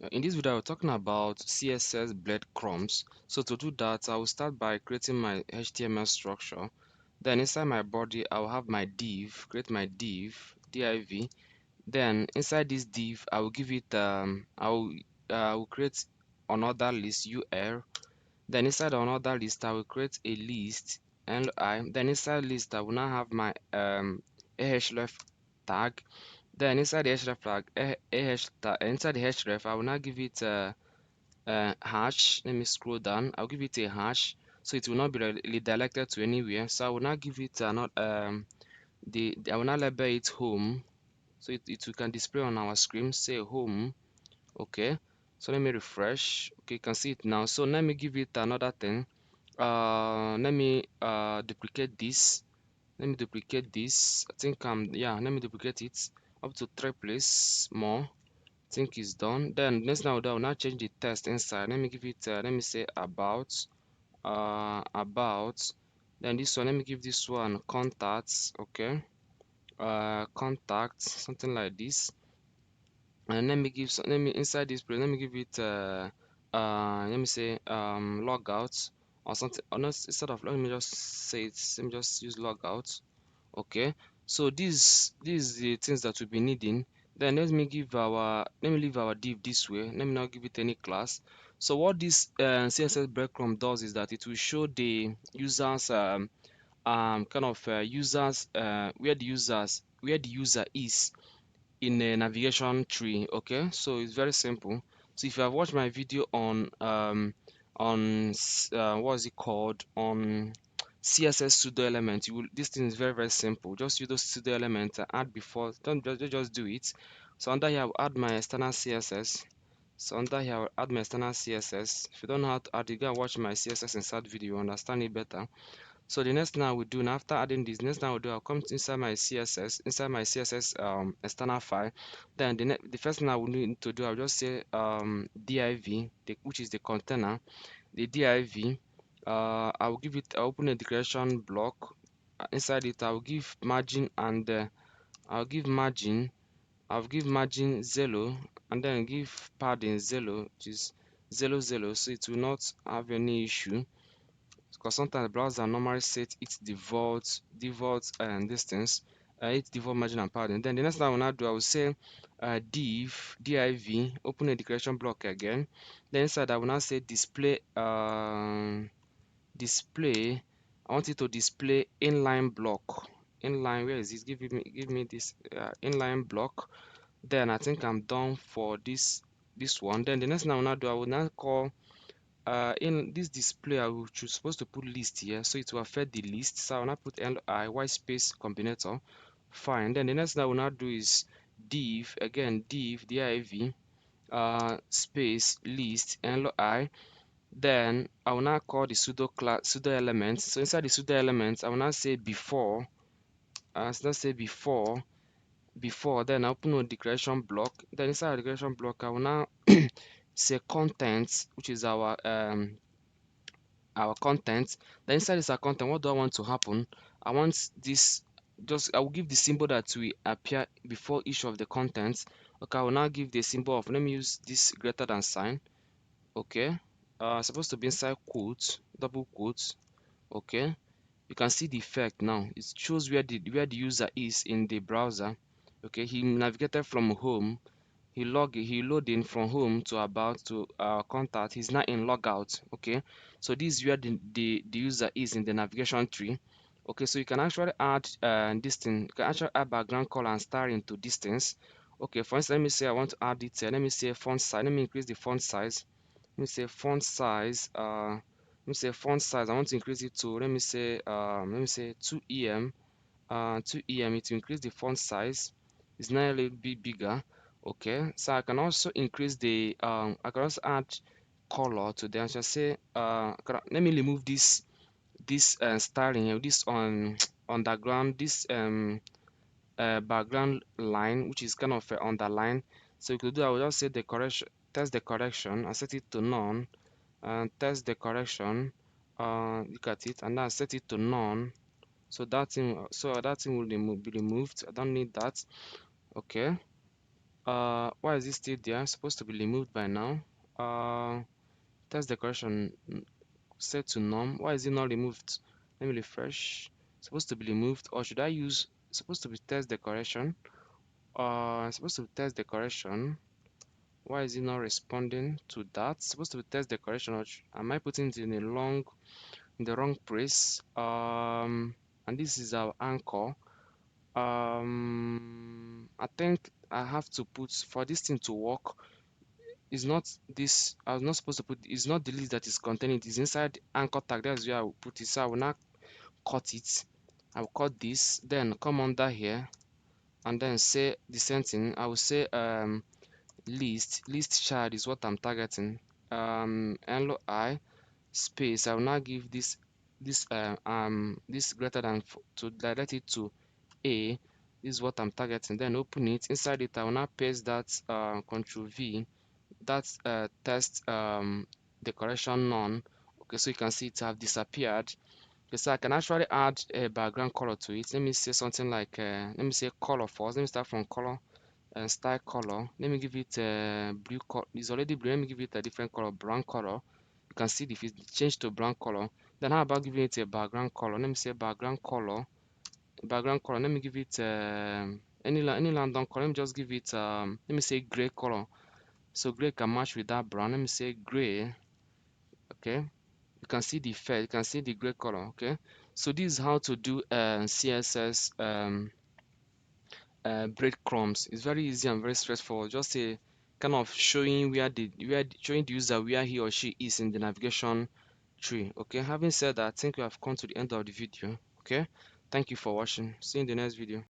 In this video, we're talking about CSS breadcrumbs. So to do that, I will start by creating my HTML structure. Then inside my body, I will have my div, create my div. Then inside this div, I will give it, I will create another list, UL. Then inside another list, I will create a list, li. Then inside list, I will now have my ahref tag. Then inside the href tag, inside the href, I will now give it hash. Let me scroll down. I'll give it a hash, so it will not be redirected to anywhere. So I will now give it not I will now label it home, so it can display on our screen. Say home. Okay. So let me refresh. Okay, you can see it now. So let me give it another thing. Let me duplicate this. Let me duplicate this. I think yeah. Let me duplicate it up to 3 places more. Think is done. Then next now I'll now change the text inside. Let me give it let me say about. Then this one, let me give this one contacts. Okay, contacts, something like this. And let me give let me inside this place, let me give it let me say logout or something, or not. Instead of, let me just say it, let me just use logout. Okay, so these the things that we'll be needing. Then let me leave our div this way. Let me not give it any class. So what this CSS breadcrumb does is that it will show the users kind of users where the user is in a navigation tree. Okay, so it's very simple. So if you have watched my video on what's it called, on CSS pseudo element, you will, this thing is very simple. Just use those pseudo elements and add before. Don't just do it. So under here, I'll add my external CSS. So under here, I'll add my external CSS. If you don't know how to add it, go and watch my CSS insert video, understand it better. So the next thing I will do, now after adding this, next thing I will do, I'll come inside my CSS external file. Then the first thing I will need to do, I'll just say div, which is the container, the div. I will give it, I'll open a declaration block. Inside it, I'll give margin, and I'll give margin, 0, and then give padding 0, which is 0, so it will not have any issue, because sometimes the browser normally set its default and distance, its default margin and padding. Then the next thing I will now do, I will say div, open a declaration block again. Then inside I will now say display display. I want it to display inline block. Inline, where is this? Give me this inline block. Then I think I'm done for this one. Then the next thing I will now do, I will now call in this display, I will supposed to put list here, so it will affect the list. So I will now put li white space combinator. Fine. Then the next thing I will now do is div, again div space list li. Then I will now call the pseudo element. So inside the pseudo element, I will now say before. Let's say before. Then I open a declaration block. Then inside the declaration block, I will now say content, which is our content. Then inside this our content, what do I want to happen? I want this, just I will give the symbol that will appear before each of the contents. Okay, I will now give the symbol of, let me use this greater than sign. Okay, supposed to be inside quotes, double quotes. Okay, you can see the effect now. It shows where the user is in the browser. Okay, he navigated from home, he load in from home to about to contact. He's now in logout. Okay, so this is where the user is in the navigation tree. Okay, so you can actually add this thing. You can actually add background color and star into distance. Okay, for instance, let me say I want to add it. Let me say font size. Let me increase the font size. Let me say font size. I want to increase it to, let me say 2em. 2em. It will increase the font size. It's now a little bit bigger. Okay, so I can also increase the I can also add color to them. So say let me remove this styling here, this on underground, this background line, which is kind of underline. So you could do, I will just say the correction, test the correction, and set it to none, and test the correction. Look at it, and then set it to none. So that thing will be removed. I don't need that. Okay, Why is it still there? It's supposed to be removed by now. Text decoration set to none. Why is it not removed? Let me refresh. Supposed to be removed, or should I use supposed to be text decoration? Supposed to be text decoration. Why is it not responding to that? Supposed to be text decoration, or am I putting it in the wrong place? And this is our anchor. I think I have to put for this thing to work. Is not this. I was not supposed to put. It's not the list that is containing it. Is inside anchor tag. That's where I will put it. So I will now cut it. I will cut this. Then come under here and then say the same thing. I will say list child is what I'm targeting. LOI space. I will now give this greater than to direct it to a. This is what I'm targeting. Then open it. Inside it, I will now paste that Control V. That's test decoration none. Okay, so you can see it have disappeared. Okay, so I can actually add a background color to it. Let me say something like let me say color first. Let me start from color and style color. Let me give it blue color. It's already blue. Let me give it a different color, brown color. You can see if it changed to brown color. Then how about giving it a background color? Let me say background color. Background color. Let me give it any random color. Let me just give it let me say gray color. So gray can match with that brown. Let me say gray. Okay, you can see the effect. You can see the gray color. Okay, so this is how to do CSS breadcrumbs. It's very easy and very straightforward. Just a kind of showing showing the user where he or she is in the navigation tree. Okay, having said that, I think we have come to the end of the video. Okay, thank you for watching. See you in the next video.